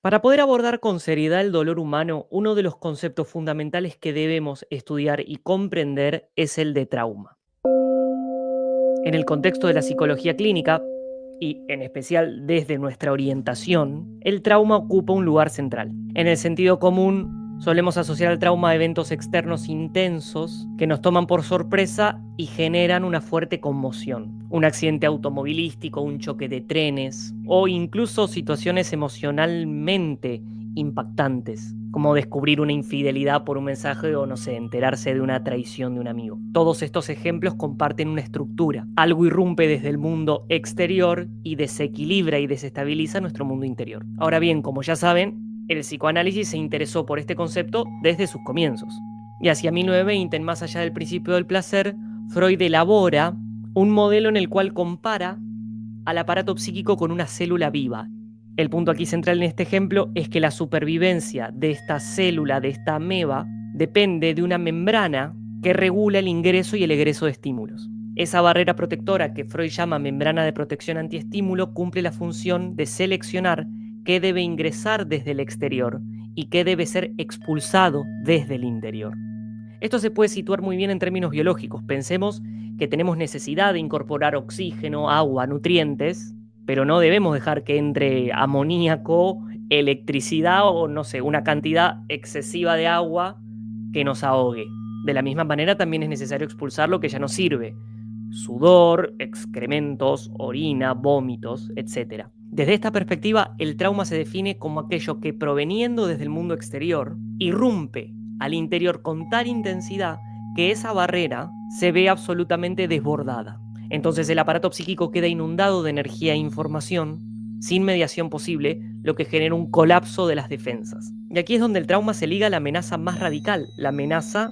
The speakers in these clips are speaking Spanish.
Para poder abordar con seriedad el dolor humano, uno de los conceptos fundamentales que debemos estudiar y comprender es el de trauma. En el contexto de la psicología clínica, y en especial desde nuestra orientación, el trauma ocupa un lugar central. En el sentido común, solemos asociar el trauma a eventos externos intensos que nos toman por sorpresa y generan una fuerte conmoción. Un accidente automovilístico, un choque de trenes o incluso situaciones emocionalmente impactantes, como descubrir una infidelidad por un mensaje o, no sé, enterarse de una traición de un amigo. Todos estos ejemplos comparten una estructura. Algo irrumpe desde el mundo exterior y desequilibra y desestabiliza nuestro mundo interior. Ahora bien, como ya saben, el psicoanálisis se interesó por este concepto desde sus comienzos. Y hacia 1920, en Más allá del principio del placer, Freud elabora un modelo en el cual compara al aparato psíquico con una célula viva. El punto aquí central en este ejemplo es que la supervivencia de esta célula, de esta ameba, depende de una membrana que regula el ingreso y el egreso de estímulos. Esa barrera protectora que Freud llama membrana de protección antiestímulo cumple la función de seleccionar qué debe ingresar desde el exterior y qué debe ser expulsado desde el interior. Esto se puede situar muy bien en términos biológicos. Pensemos que tenemos necesidad de incorporar oxígeno, agua, nutrientes, pero no debemos dejar que entre amoníaco, electricidad o, no sé, una cantidad excesiva de agua que nos ahogue. De la misma manera también es necesario expulsar lo que ya no sirve: sudor, excrementos, orina, vómitos, etc. Desde esta perspectiva, el trauma se define como aquello que, proveniendo desde el mundo exterior, irrumpe al interior con tal intensidad que esa barrera se ve absolutamente desbordada. Entonces el aparato psíquico queda inundado de energía e información sin mediación posible, lo que genera un colapso de las defensas. Y aquí es donde el trauma se liga a la amenaza más radical, la amenaza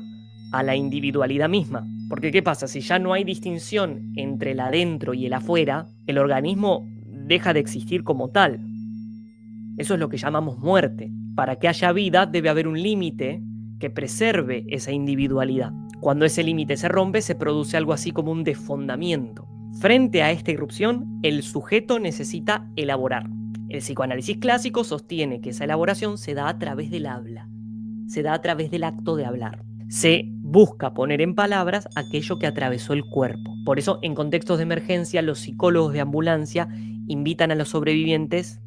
a la individualidad misma. Porque ¿qué pasa? Si ya no hay distinción entre el adentro y el afuera, el organismo deja de existir como tal. Eso es lo que llamamos muerte. Para que haya vida debe haber un límite que preserve esa individualidad. Cuando ese límite se rompe, se produce algo así como un desfondamiento. Frente a esta irrupción, el sujeto necesita elaborar. El psicoanálisis clásico sostiene que esa elaboración se da a través del habla, se da a través del acto de hablar. Se busca poner en palabras aquello que atravesó el cuerpo. Por eso, en contextos de emergencia, los psicólogos de ambulancia invitan a los sobrevivientes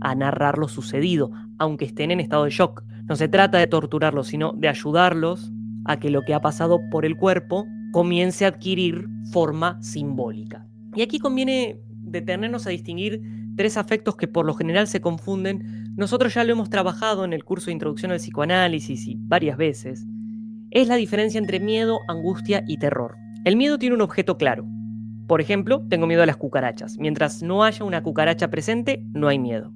a narrar lo sucedido, aunque estén en estado de shock. No se trata de torturarlos, sino de ayudarlos a que lo que ha pasado por el cuerpo comience a adquirir forma simbólica. Y aquí conviene detenernos a distinguir tres afectos que por lo general se confunden. Nosotros ya lo hemos trabajado en el curso de Introducción al Psicoanálisis y varias veces. Es la diferencia entre miedo, angustia y terror. El miedo tiene un objeto claro. Por ejemplo, tengo miedo a las cucarachas. Mientras no haya una cucaracha presente, no hay miedo.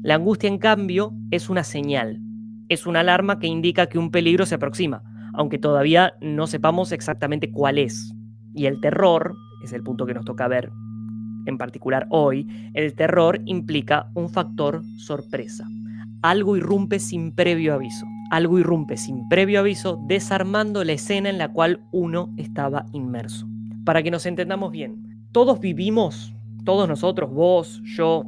La angustia, en cambio, es una señal. Es una alarma que indica que un peligro se aproxima, aunque todavía no sepamos exactamente cuál es. Y el terror, es el punto que nos toca ver en particular hoy, el terror implica un factor sorpresa. Algo irrumpe sin previo aviso. Algo irrumpe sin previo aviso, desarmando la escena en la cual uno estaba inmerso. Para que nos entendamos bien, todos vivimos, todos nosotros, vos, yo,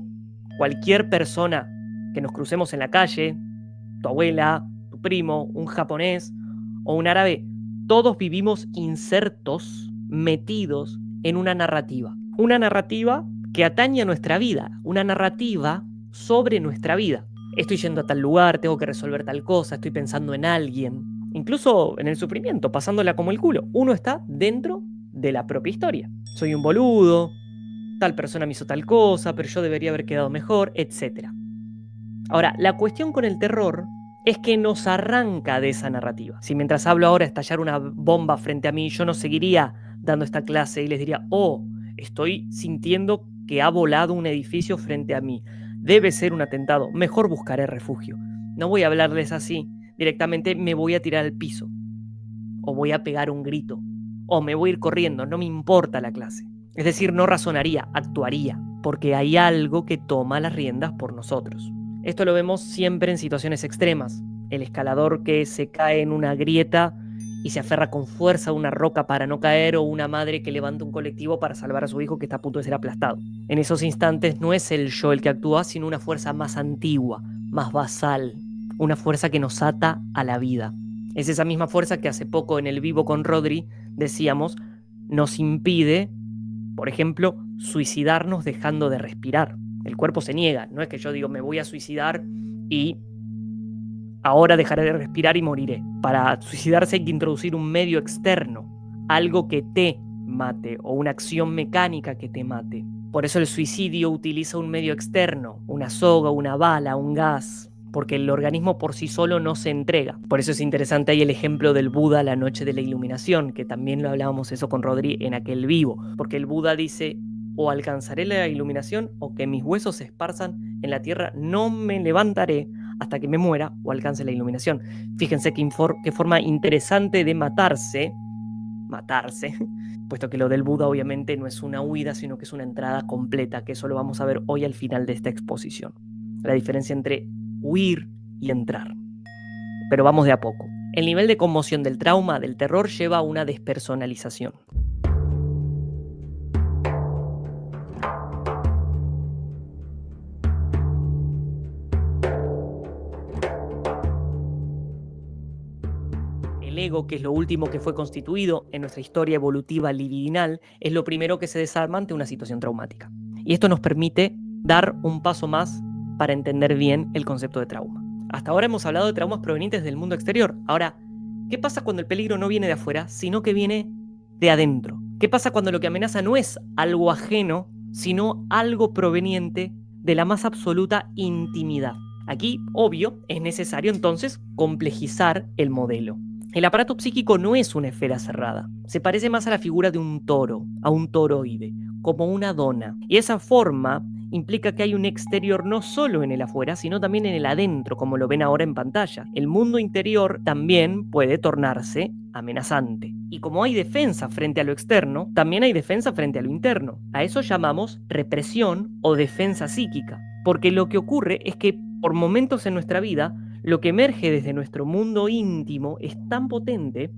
cualquier persona que nos crucemos en la calle, tu abuela, tu primo, un japonés o un árabe, todos vivimos insertos, metidos en una narrativa. Una narrativa que atañe a nuestra vida, una narrativa sobre nuestra vida. Estoy yendo a tal lugar, tengo que resolver tal cosa, estoy pensando en alguien. Incluso en el sufrimiento, pasándola como el culo. Uno está dentro de la propia historia. Soy un boludo, tal persona me hizo tal cosa, pero yo debería haber quedado mejor, etc. Ahora, la cuestión con el terror es que nos arranca de esa narrativa. Si mientras hablo ahora estallar una bomba frente a mí, yo no seguiría dando esta clase y les diría: oh, estoy sintiendo que ha volado un edificio frente a mí. Debe ser un atentado. Mejor buscaré refugio. No voy a hablarles así. Directamente me voy a tirar al piso. O voy a pegar un grito. O me voy a ir corriendo. No me importa la clase. Es decir, no razonaría, actuaría. Porque hay algo que toma las riendas por nosotros. Esto lo vemos siempre en situaciones extremas. El escalador que se cae en una grieta y se aferra con fuerza a una roca para no caer, o una madre que levanta un colectivo para salvar a su hijo que está a punto de ser aplastado. En esos instantes no es el yo el que actúa, sino una fuerza más antigua, más basal, una fuerza que nos ata a la vida. Es esa misma fuerza que hace poco en el vivo con Rodri decíamos nos impide, por ejemplo, suicidarnos dejando de respirar. El cuerpo se niega, no es que yo digo me voy a suicidar y ahora dejaré de respirar y moriré. Para suicidarse hay que introducir un medio externo, algo que te mate o una acción mecánica que te mate. Por eso el suicidio utiliza un medio externo, una soga, una bala, un gas, porque el organismo por sí solo no se entrega. Por eso es interesante ahí el ejemplo del Buda la noche de la iluminación, que también lo hablábamos eso con Rodri en aquel vivo, porque el Buda dice o alcanzaré la iluminación o que mis huesos se esparzan en la tierra, no me levantaré hasta que me muera o alcance la iluminación. Fíjense qué forma interesante de matarse, puesto que lo del Buda obviamente no es una huida, sino que es una entrada completa, que eso lo vamos a ver hoy al final de esta exposición. La diferencia entre huir y entrar. Pero vamos de a poco. El nivel de conmoción del trauma, del terror, lleva a una despersonalización. El ego, que es lo último que fue constituido en nuestra historia evolutiva libidinal, es lo primero que se desarma ante una situación traumática. Y esto nos permite dar un paso más para entender bien el concepto de trauma. Hasta ahora hemos hablado de traumas provenientes del mundo exterior. Ahora, ¿qué pasa cuando el peligro no viene de afuera, sino que viene de adentro? ¿Qué pasa cuando lo que amenaza no es algo ajeno, sino algo proveniente de la más absoluta intimidad? Aquí, obvio, es necesario entonces complejizar el modelo. El aparato psíquico no es una esfera cerrada. Se parece más a la figura de un toro, a un toroide, como una dona. Y esa forma implica que hay un exterior no solo en el afuera, sino también en el adentro, como lo ven ahora en pantalla. El mundo interior también puede tornarse amenazante. Y como hay defensa frente a lo externo, también hay defensa frente a lo interno. A eso llamamos represión o defensa psíquica. Porque lo que ocurre es que por momentos en nuestra vida, lo que emerge desde nuestro mundo íntimo es tan potente,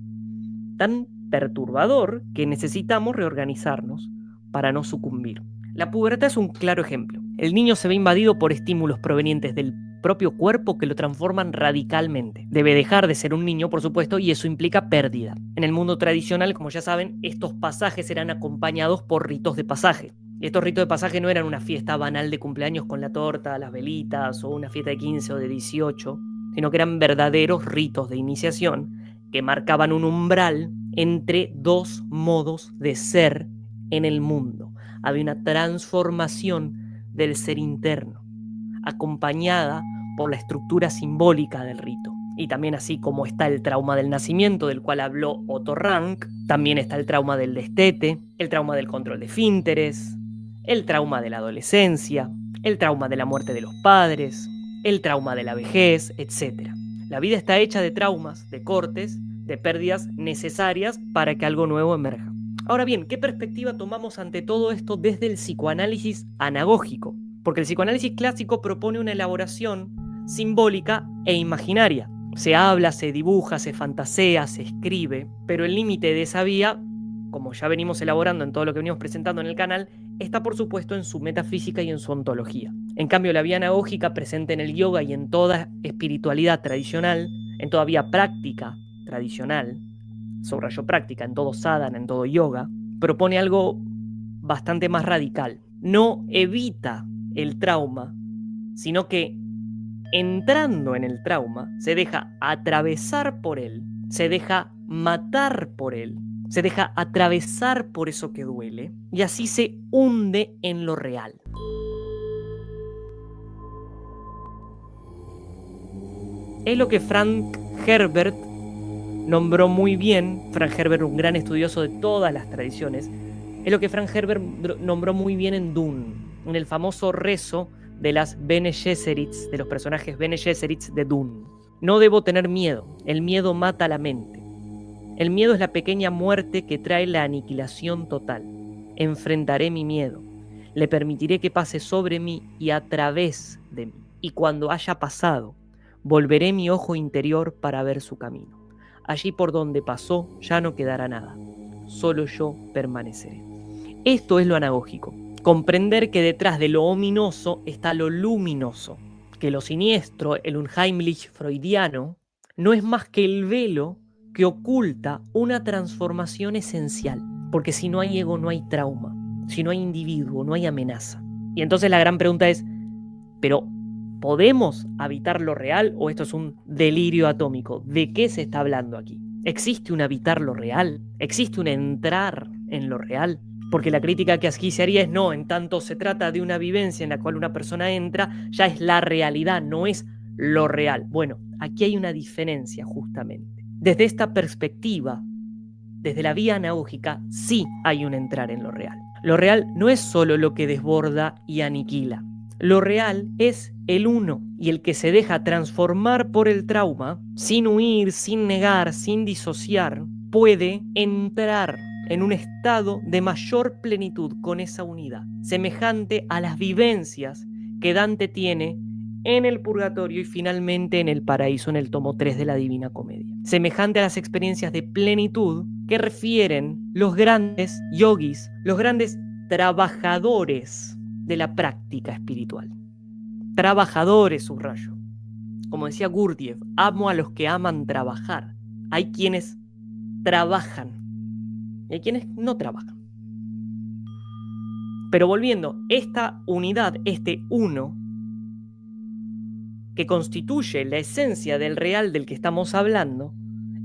tan perturbador, que necesitamos reorganizarnos para no sucumbir. La pubertad es un claro ejemplo. El niño se ve invadido por estímulos provenientes del propio cuerpo que lo transforman radicalmente. Debe dejar de ser un niño, por supuesto, y eso implica pérdida. En el mundo tradicional, como ya saben, estos pasajes eran acompañados por ritos de pasaje. Y estos ritos de pasaje no eran una fiesta banal de cumpleaños con la torta, las velitas o una fiesta de 15 o de 18, sino que eran verdaderos ritos de iniciación que marcaban un umbral entre dos modos de ser en el mundo. Había una transformación del ser interno, acompañada por la estructura simbólica del rito. Y también así como está el trauma del nacimiento, del cual habló Otto Rank, también está el trauma del destete, el trauma del control de esfínteres, el trauma de la adolescencia, el trauma de la muerte de los padres, el trauma de la vejez, etc. La vida está hecha de traumas, de cortes, de pérdidas necesarias para que algo nuevo emerja. Ahora bien, ¿qué perspectiva tomamos ante todo esto desde el psicoanálisis anagógico? Porque el psicoanálisis clásico propone una elaboración simbólica e imaginaria. Se habla, se dibuja, se fantasea, se escribe, pero el límite de esa vía, como ya venimos elaborando en todo lo que venimos presentando en el canal, está por supuesto en su metafísica y en su ontología. En cambio, la vía anagógica presente en el yoga y en toda espiritualidad tradicional, en toda vía práctica tradicional, subrayo práctica, en todo sadhana, en todo yoga, propone algo bastante más radical. No evita el trauma, sino que entrando en el trauma, se deja atravesar por él, se deja matar por él, se deja atravesar por eso que duele y así se hunde en lo real. Es lo que Frank Herbert nombró muy bien, Frank Herbert, un gran estudioso de todas las tradiciones, es lo que Frank Herbert nombró muy bien en Dune, en el famoso rezo de las Bene Gesserits, de los personajes Bene Gesserits de Dune. No debo tener miedo, el miedo mata la mente. El miedo es la pequeña muerte que trae la aniquilación total. Enfrentaré mi miedo, le permitiré que pase sobre mí y a través de mí. Y cuando haya pasado, volveré mi ojo interior para ver su camino. Allí por donde pasó ya no quedará nada, solo yo permaneceré. Esto es lo anagógico, comprender que detrás de lo ominoso está lo luminoso, que lo siniestro, el Unheimlich freudiano, no es más que el velo que oculta una transformación esencial. Porque si no hay ego, no hay trauma. Si no hay individuo, no hay amenaza. Y entonces la gran pregunta es, ¿pero podemos habitar lo real o esto es un delirio atómico? ¿De qué se está hablando aquí? ¿Existe un habitar lo real? ¿Existe un entrar en lo real? Porque la crítica que aquí se haría es no, en tanto se trata de una vivencia en la cual una persona entra, ya es la realidad, no es lo real. Bueno, aquí hay una diferencia justamente. Desde esta perspectiva, desde la vía anagógica, sí hay un entrar en lo real. Lo real no es solo lo que desborda y aniquila. Lo real es el uno y el que se deja transformar por el trauma, sin huir, sin negar, sin disociar, puede entrar en un estado de mayor plenitud con esa unidad, semejante a las vivencias que Dante tiene en el purgatorio y finalmente en el paraíso en el tomo 3 de la Divina Comedia. Semejante a las experiencias de plenitud que refieren los grandes yogis, los grandes trabajadores de la práctica espiritual. Trabajadores, subrayo. Como decía Gurdjieff, amo a los que aman trabajar. Hay quienes trabajan y hay quienes no trabajan. Pero volviendo, esta unidad, este uno, que constituye la esencia del real del que estamos hablando,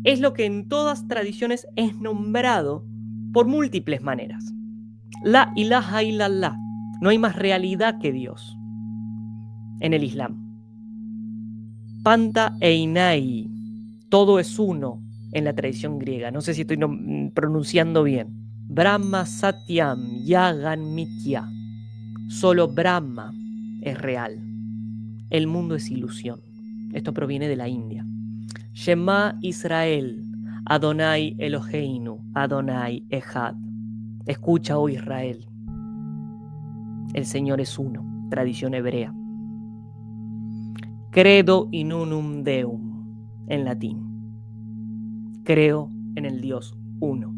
es lo que en todas tradiciones es nombrado por múltiples maneras. La ilaha illallah, no hay más realidad que Dios en el Islam. Panta einai, todo es uno en la tradición griega, no sé si estoy pronunciando bien. Brahma Satyam Yagan Mitya, solo Brahma es real. El mundo es ilusión. Esto proviene de la India. Shema Israel, Adonai Eloheinu, Adonai Echad. Escucha, oh Israel. El Señor es uno, tradición hebrea. Credo in unum Deum, en latín. Creo en el Dios uno.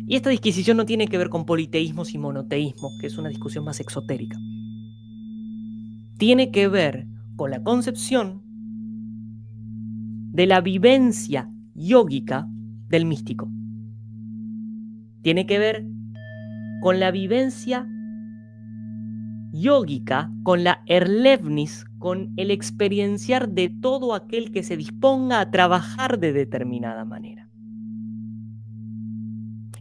Y esta disquisición no tiene que ver con politeísmos y monoteísmos, que es una discusión más exotérica. Tiene que ver con la concepción de la vivencia yógica del místico. Tiene que ver con la vivencia yógica, con la erlevnis, con el experienciar de todo aquel que se disponga a trabajar de determinada manera.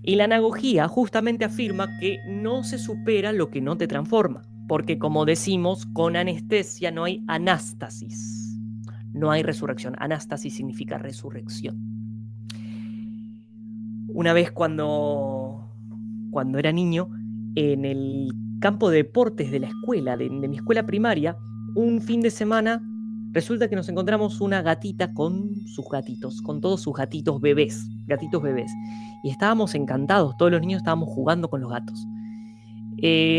Y la anagogía justamente afirma que no se supera lo que no te transforma, porque como decimos, con anestesia no hay anástasis, no hay resurrección. Anástasis significa resurrección. Una vez cuando era niño, en el campo de deportes de la escuela, de mi escuela primaria, un fin de semana resulta que nos encontramos una gatita con sus gatitos, con todos sus gatitos bebés. Y estábamos encantados, todos los niños estábamos jugando con los gatos.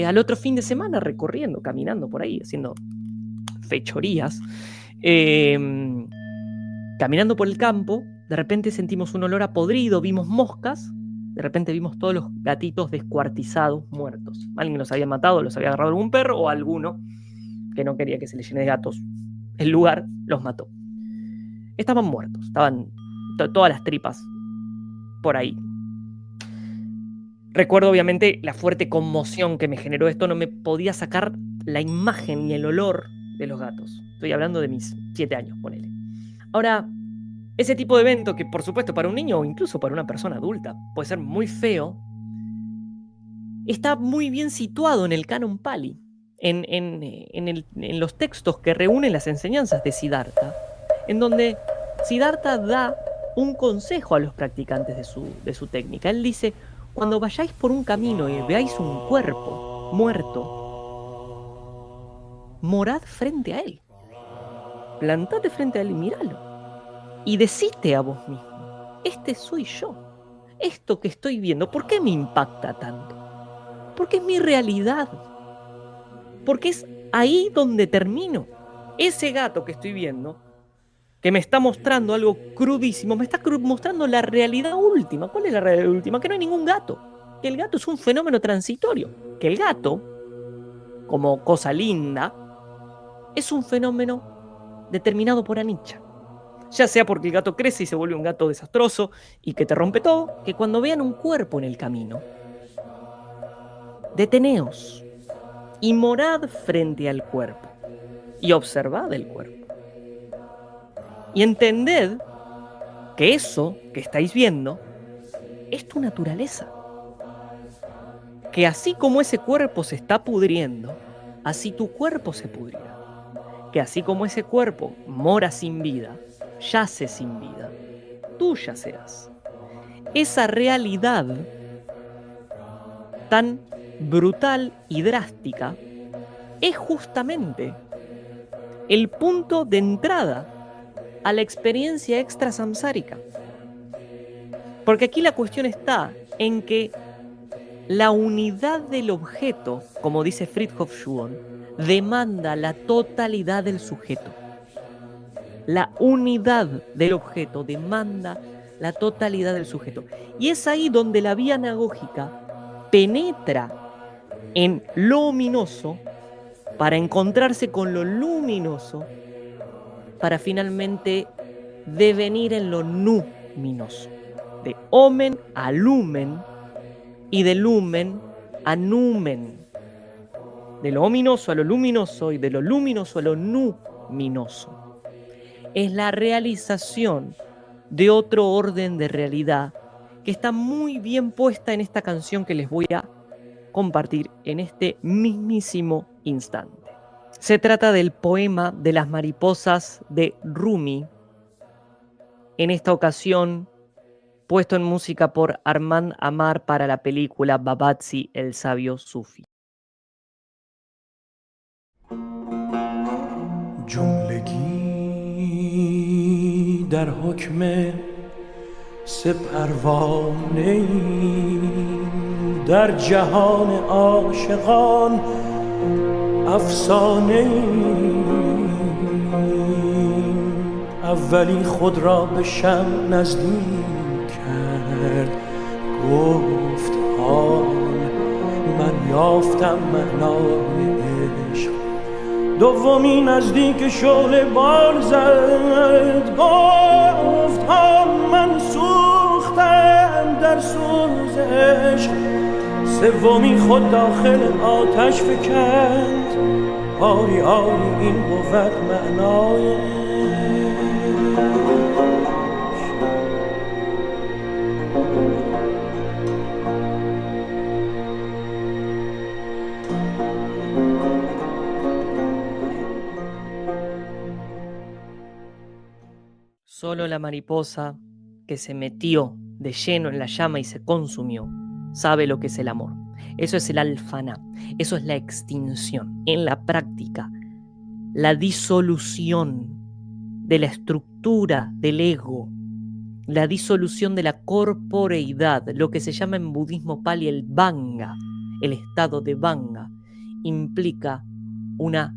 Al otro fin de semana, recorriendo, caminando por ahí, haciendo fechorías, caminando por el campo, de repente sentimos un olor a podrido, vimos moscas, de repente vimos todos los gatitos descuartizados, muertos. Alguien los había matado, los había agarrado algún perro o alguno que no quería que se le llene de gatos el lugar, los mató. Estaban muertos, estaban todas las tripas por ahí. Recuerdo obviamente la fuerte conmoción que me generó esto, no me podía sacar la imagen ni el olor de los gatos. Estoy hablando de mis 7 años, ponele. Ahora, ese tipo de evento que por supuesto para un niño o incluso para una persona adulta puede ser muy feo, está muy bien situado en el Canon Pali, en los textos que reúnen las enseñanzas de Siddhartha, en donde Siddhartha da un consejo a los practicantes de su técnica. Él dice, cuando vayáis por un camino y veáis un cuerpo muerto, morad frente a él. Plantate frente a él y míralo. Y decite a vos mismo, este soy yo. Esto que estoy viendo, ¿por qué me impacta tanto? Porque es mi realidad. Porque es ahí donde termino. Ese gato que estoy viendo, que me está mostrando algo crudísimo, me está mostrando la realidad última. ¿Cuál es la realidad última? Que no hay ningún gato. Que el gato es un fenómeno transitorio. Que el gato, como cosa linda, es un fenómeno determinado por Anicca. Ya sea porque el gato crece y se vuelve un gato desastroso y que te rompe todo, que cuando vean un cuerpo en el camino, deteneos y morad frente al cuerpo y observad el cuerpo. Y entended que eso que estáis viendo es tu naturaleza. Que así como ese cuerpo se está pudriendo, así tu cuerpo se pudrirá. Que así como ese cuerpo mora sin vida, yace sin vida, tú yacerás. Esa realidad tan brutal y drástica es justamente el punto de entrada a la experiencia extrasamsárica. Porque aquí la cuestión está en que la unidad del objeto, como dice Fridtjof Schuon, demanda la totalidad del sujeto. La unidad del objeto demanda la totalidad del sujeto. Y es ahí donde la vía anagógica penetra en lo ominoso para encontrarse con lo luminoso, para finalmente devenir en lo numinoso. De omen a lumen y de lumen a numen. De lo ominoso a lo luminoso y de lo luminoso a lo numinoso. Es la realización de otro orden de realidad que está muy bien puesta en esta canción que les voy a compartir en este mismísimo instante. Se trata del poema de las mariposas de Rumi, en esta ocasión puesto en música por Armand Amar para la película Babazi, el sabio sufi. جملگی در حکم سه پروانه‌ایم، در جهان عاشقان افسانه‌ایم. اولی خود را به شمع نزدیک کرد، گفت حال من یافتم معنای عشق. دومی نزدیک شعله بال زد، گفت ها من سوختم در سوز عشق. سومی خود داخل آتش فکند، آری آری این بود معنای عشق. Solo la mariposa que se metió de lleno en la llama y se consumió sabe lo que es el amor. Eso es el alfaná, eso es la extinción. En la práctica, la disolución de la estructura del ego, la disolución de la corporeidad, lo que se llama en budismo pali el vanga, el estado de vanga, implica una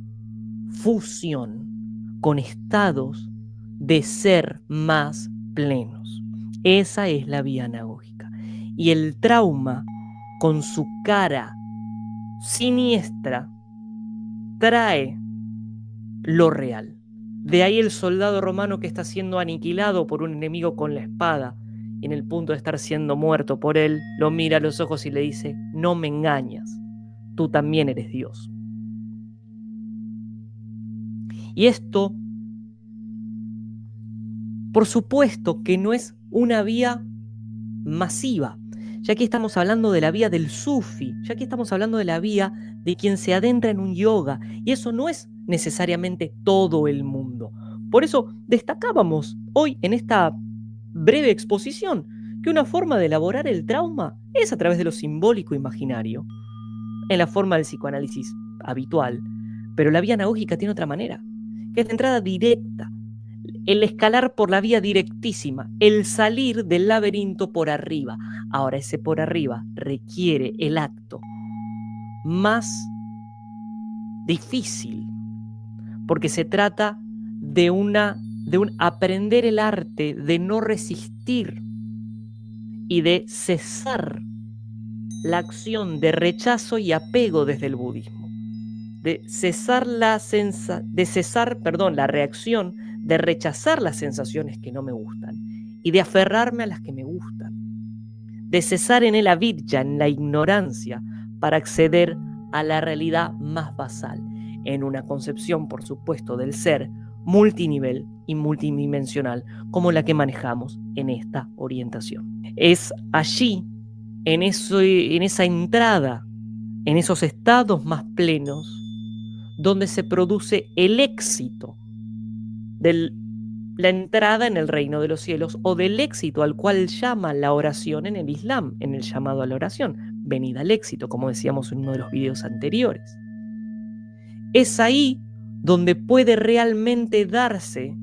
fusión con estados de ser más plenos. Esa es la vía anagógica. Y el trauma, con su cara siniestra, trae lo real. De ahí el soldado romano que está siendo aniquilado por un enemigo con la espada, y en el punto de estar siendo muerto por él, lo mira a los ojos y le dice: no me engañas, tú también eres Dios. Y esto, por supuesto que no es una vía masiva, ya que estamos hablando de la vía del sufi, ya que estamos hablando de la vía de quien se adentra en un yoga, y eso no es necesariamente todo el mundo. Por eso destacábamos hoy en esta breve exposición que una forma de elaborar el trauma es a través de lo simbólico imaginario, en la forma del psicoanálisis habitual, pero la vía anagógica tiene otra manera, que es la entrada directa, el escalar por la vía directísima, el salir del laberinto por arriba. Ahora, ese por arriba requiere el acto más difícil, porque se trata de un aprender el arte de no resistir y de cesar la acción de rechazo y apego desde el budismo, de cesar la reacción, de rechazar las sensaciones que no me gustan y de aferrarme a las que me gustan, de cesar en el avidya, en la ignorancia, para acceder a la realidad más basal, en una concepción, por supuesto, del ser multinivel y multidimensional, como la que manejamos en esta orientación. Es allí, en esa entrada, en esos estados más plenos, donde se produce el éxito de la entrada en el reino de los cielos, o del éxito al cual llama la oración en el Islam, en el llamado a la oración, venida al éxito, como decíamos en uno de los videos anteriores. Es ahí donde puede realmente darse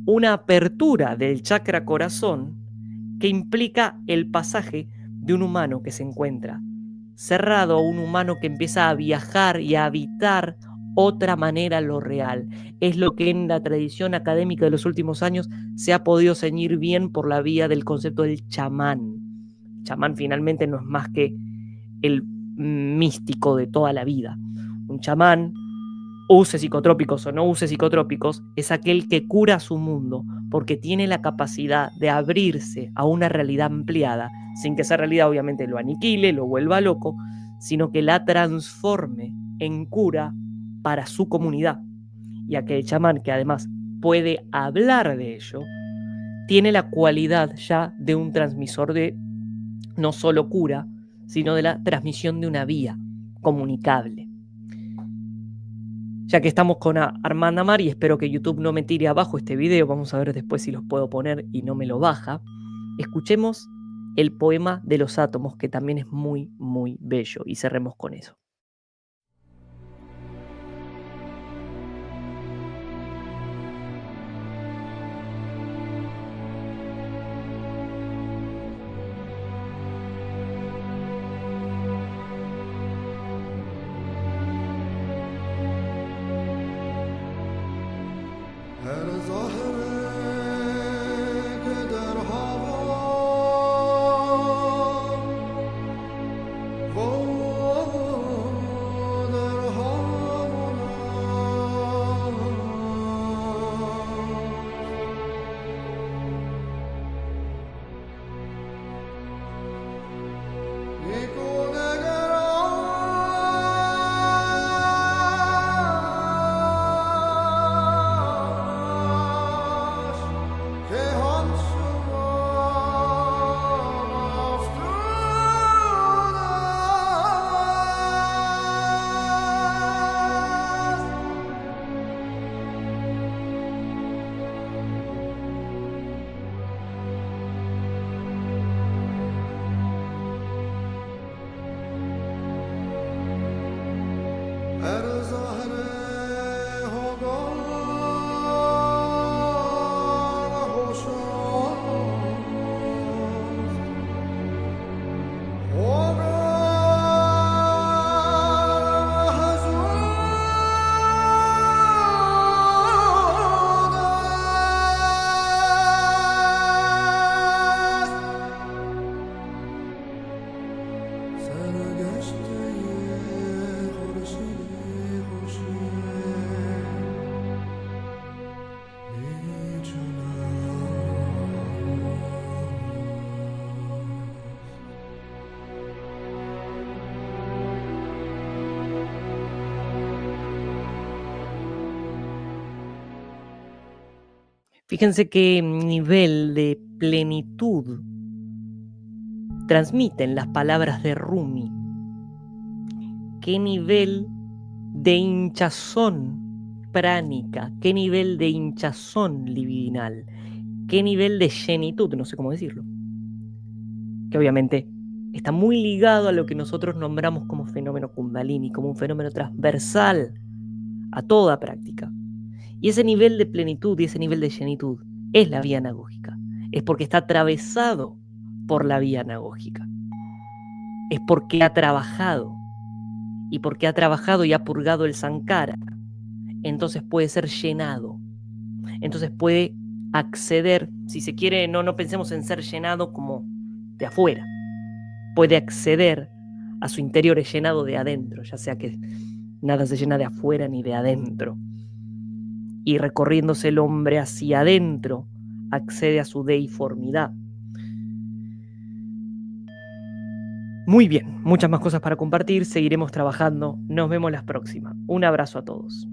una apertura del chakra corazón que implica el pasaje de un humano que se encuentra cerrado a un humano que empieza a viajar y a habitar otra manera lo real. Es lo que en la tradición académica de los últimos años se ha podido ceñir bien por la vía del concepto del chamán. El chamán finalmente no es más que el místico de toda la vida. Un chamán, use psicotrópicos o no use psicotrópicos, es aquel que cura su mundo porque tiene la capacidad de abrirse a una realidad ampliada, sin que esa realidad obviamente lo aniquile, lo vuelva loco, sino que la transforme en cura para su comunidad. Y aquel chamán que además puede hablar de ello, tiene la cualidad ya de un transmisor de no solo cura, sino de la transmisión de una vía comunicable. Ya que estamos con Armand Amar, y espero que YouTube no me tire abajo este video, vamos a ver después si los puedo poner y no me lo baja, escuchemos el poema de los átomos, que también es muy, muy bello, y cerremos con eso. Fíjense qué nivel de plenitud transmiten las palabras de Rumi. Qué nivel de hinchazón pránica, qué nivel de hinchazón libidinal, qué nivel de llenitud, no sé cómo decirlo, que obviamente está muy ligado a lo que nosotros nombramos como fenómeno Kundalini, como un fenómeno transversal a toda práctica. Y ese nivel de plenitud y ese nivel de llenitud es la vía anagógica. Es porque está atravesado por la vía anagógica. Es porque ha trabajado. Y porque ha trabajado y ha purgado el sankara. Entonces puede ser llenado. Entonces puede acceder, si se quiere, no pensemos en ser llenado como de puede acceder a su interior llenado de adentro, ya sea que nada se llena de afuera ni de adentro. Y recorriéndose el hombre hacia adentro, accede a su deiformidad. Muy bien, muchas más cosas para compartir, seguiremos trabajando, nos vemos la próxima. Un abrazo a todos.